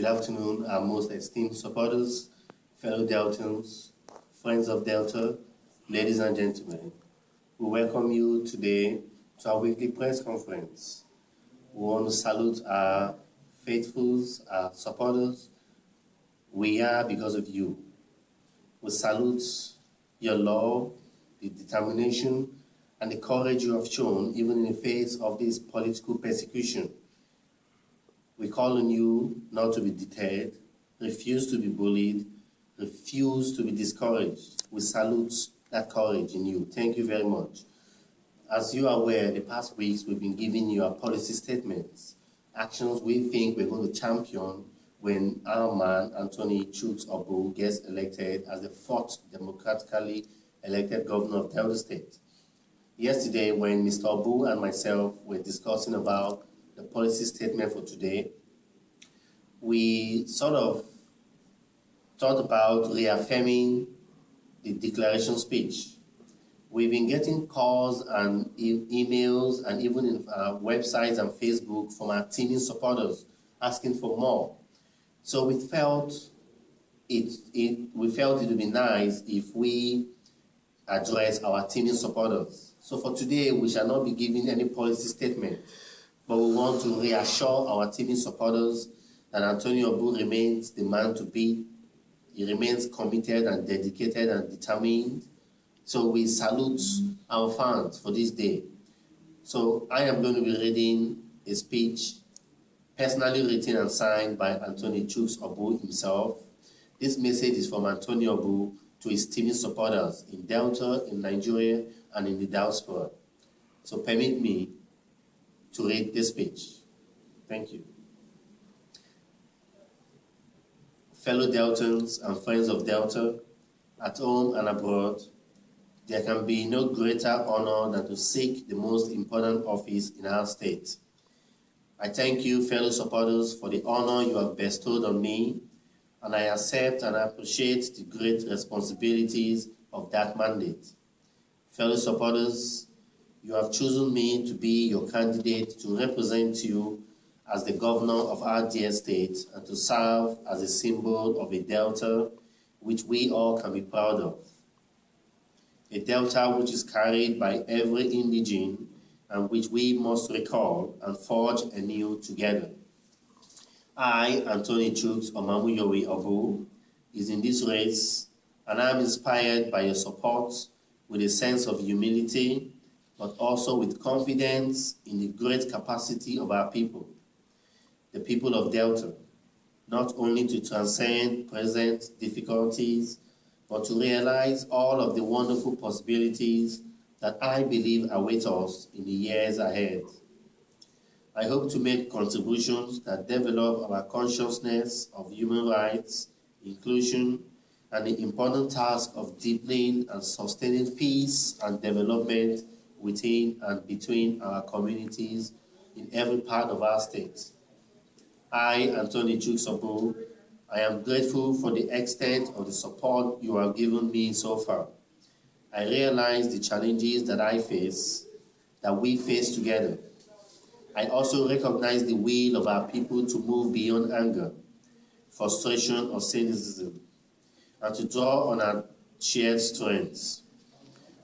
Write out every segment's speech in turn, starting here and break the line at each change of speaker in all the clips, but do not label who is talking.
Good afternoon, our most esteemed supporters, fellow Deltans, friends of Delta, ladies and gentlemen. We welcome you today to our weekly press conference. We want to salute our faithfuls, our supporters. We are because of you. We salute your love, the determination, and the courage you have shown even in the face of this political persecution. We call on you not to be deterred, refuse to be bullied, refuse to be discouraged. We salute that courage in you. Thank you very much. As you are aware, the past weeks we've been giving you our policy statements, actions we think we're going to champion when our man, Anthony Chuks Obuh, gets elected as the fourth democratically elected governor of Delta State. Yesterday, when Mr. Obuh and myself were discussing about the policy statement for today, we sort of thought about reaffirming the declaration speech. We've been getting calls and emails and even in our websites and Facebook from our teaming supporters asking for more. So we felt it would be nice if we address our teaming supporters. So for today, we shall not be giving any policy statement, but we want to reassure our teaming supporters that Antonio Obuh remains the man to beat. He remains committed and dedicated and determined. So we salute our fans for this day. So I am going to be reading a speech personally written and signed by Anthony Chuks Obuh himself. This message is from Antonio Obuh to his teaming supporters in Delta, in Nigeria, and in the diaspora. So permit me to read this speech. Thank you. Fellow Deltans and friends of Delta, at home and abroad, there can be no greater honor than to seek the most important office in our state. I thank you, fellow supporters, for the honor you have bestowed on me, and I accept and appreciate the great responsibilities of that mandate. Fellow supporters, you have chosen me to be your candidate to represent you as the governor of our dear state and to serve as a symbol of a Delta which we all can be proud of. A Delta which is carried by every indigene and which we must recall and forge anew together. I, Anthony Chuks Obuh, is in this race, and I am inspired by your support with a sense of humility, but also with confidence in the great capacity of our people, the people of Delta, not only to transcend present difficulties, but to realize all of the wonderful possibilities that I believe await us in the years ahead. I hope to make contributions that develop our consciousness of human rights, inclusion, and the important task of deepening and sustaining peace and development within and between our communities in every part of our state. I, Anthony Chuks Obuh, I am grateful for the extent of the support you have given me so far. I realize the challenges that I face, that we face together. I also recognize the will of our people to move beyond anger, frustration, or cynicism, and to draw on our shared strengths.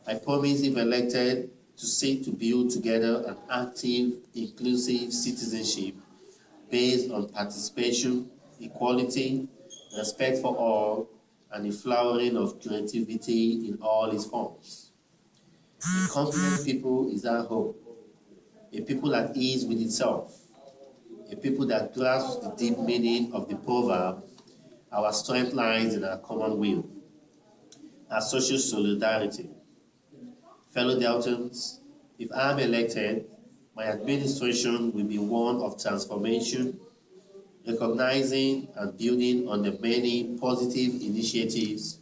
I promise, if elected, to seek to build together an active, inclusive citizenship based on participation, equality, respect for all, and the flowering of creativity in all its forms. A confident people is our hope, a people at ease with itself, a people that grasps the deep meaning of the proverb, our strength lies in our common will, our social solidarity. Fellow Deltans, if I am elected, my administration will be one of transformation, recognizing and building on the many positive initiatives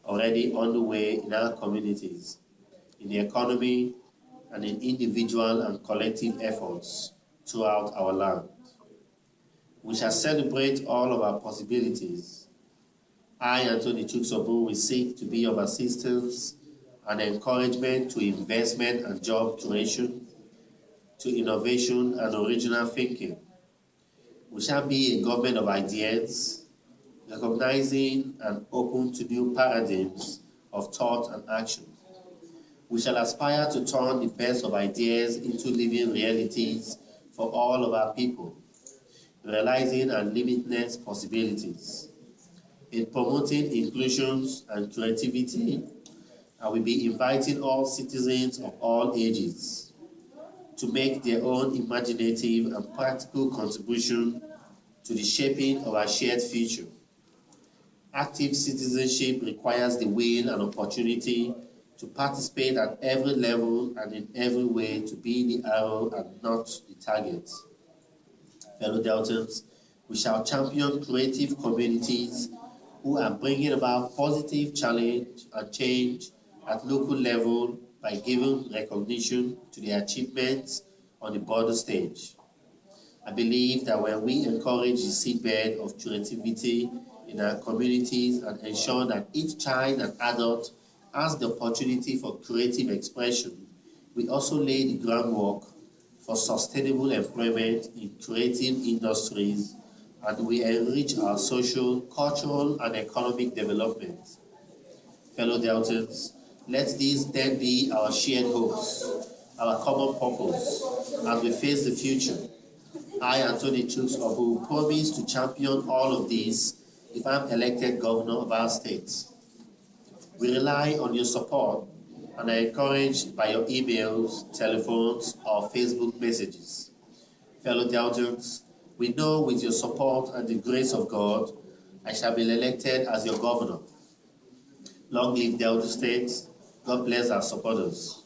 already underway in our communities, in the economy, and in individual and collective efforts throughout our land. We shall celebrate all of our possibilities. I, Anthony Chuks Obuh, will seek to be of assistance and encouragement to investment and job creation, to innovation and original thinking. We shall be a government of ideas, recognizing and open to new paradigms of thought and action. We shall aspire to turn the best of ideas into living realities for all of our people, realizing our limitless possibilities. In promoting inclusions and creativity, I will be inviting all citizens of all ages to make their own imaginative and practical contribution to the shaping of our shared future. Active citizenship requires the will and opportunity to participate at every level and in every way, to be the arrow and not the target. Fellow Deltans, we shall champion creative communities who are bringing about positive challenge and change at local level by giving recognition to their achievements on the border stage. I believe that when we encourage the seedbed of creativity in our communities and ensure that each child and adult has the opportunity for creative expression, we also lay the groundwork for sustainable employment in creative industries, and we enrich our social, cultural, and economic development. Fellow Deltans, let these then be our shared hopes, our common purpose, as we face the future. I, Anthony Chuks Obuh, promise to champion all of these if I'm elected governor of our state. We rely on your support and are encouraged by your emails, telephones, or Facebook messages. Fellow Deltans, we know with your support and the grace of God, I shall be elected as your governor. Long live Delta State. God bless our supporters.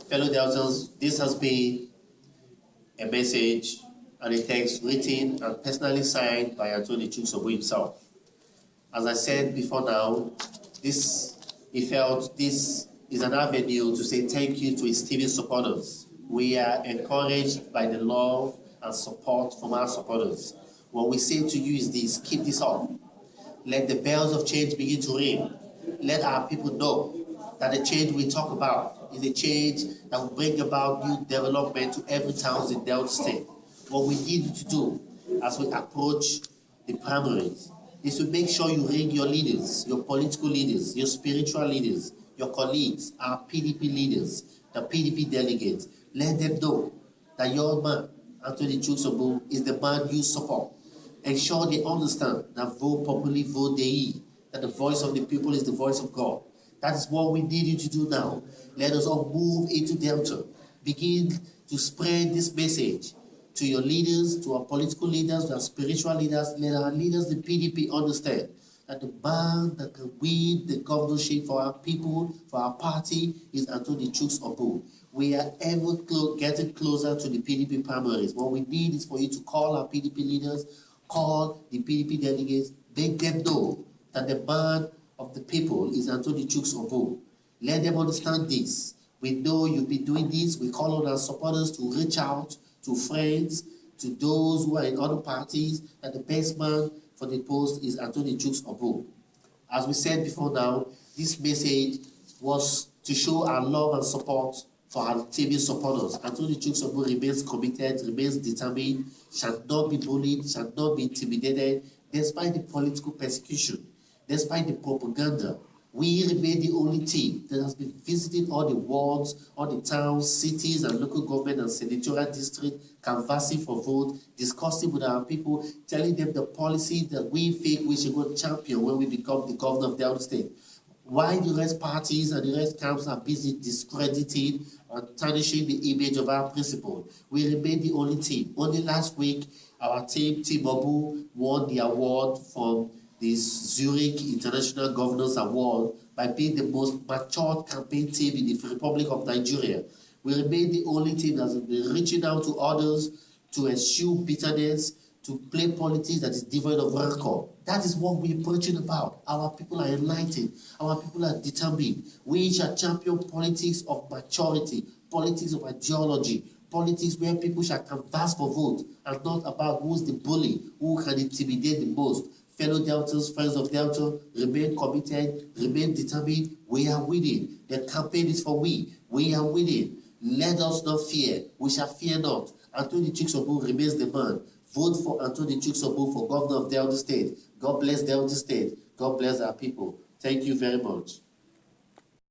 Fellow Deltans, this has been a message and a text written and personally signed by Anthony Chuks Obuh himself. As I said before now, he felt this is an avenue to say thank you to his TV supporters. We are encouraged by the love and support from our supporters. What we say to you is this: keep this up. Let the bells of change begin to ring. Let our people know that the change we talk about is a change that will bring about new development to every town in Delta State. What we need you to do as we approach the primaries is to make sure you ring your leaders, your political leaders, your spiritual leaders, your colleagues, our PDP leaders, the PDP delegates. Let them know that your man, Anthony Chuks Obuh, is the man you support. Ensure they understand that vote popularly, vote Dei, that the voice of the people is the voice of God. That is what we need you to do now. Let us all move into Delta. Begin to spread this message to your leaders, to our political leaders, to our spiritual leaders. Let our leaders, the PDP, understand that the man that can win the governorship for our people, for our party, is Anthony Chuks Obuh. We are ever getting closer to the PDP primaries. What we need is for you to call our PDP leaders, call the PDP delegates, make them know that the man of the people is Anthony Chuks Obuh. Let them understand this. We know you've been doing this. We call on our supporters to reach out to friends, to those who are in other parties, that the best man for the post is Anthony Chuks Obuh. As we said before now, this message was to show our love and support for our TV supporters. Anthony Chuks Obuh remains committed, remains determined, shall not be bullied, shall not be intimidated, despite the political persecution, despite the propaganda. We remain the only team that has been visiting all the wards, all the towns, cities, and local government and senatorial districts, canvassing for vote, discussing with our people, telling them the policy that we think we should go champion when we become the governor of Delta State. Why the rest parties and the rest camps are busy discrediting and tarnishing the image of our principle. We remain the only team. Only last week, our team, Team Obuh, won the award from the Zurich International Governors Award by being the most matured campaign team in the Republic of Nigeria. We remain the only team that has been reaching out to others to eschew bitterness, to play politics that is devoid of record. That is what we're preaching about. Our people are enlightened. Our people are determined. We shall champion politics of maturity, politics of ideology, politics where people shall canvass for vote, and not about who's the bully, who can intimidate the most. Fellow Deltans, friends of Delta, remain committed, remain determined. We are winning. The campaign is for we. We are winning. Let us not fear. We shall fear not. Anthony Chuks Obuh remains the man. Vote for Anthony Chooks Obuh for governor of Delta State. God bless Delta State. God bless our people. Thank you very much.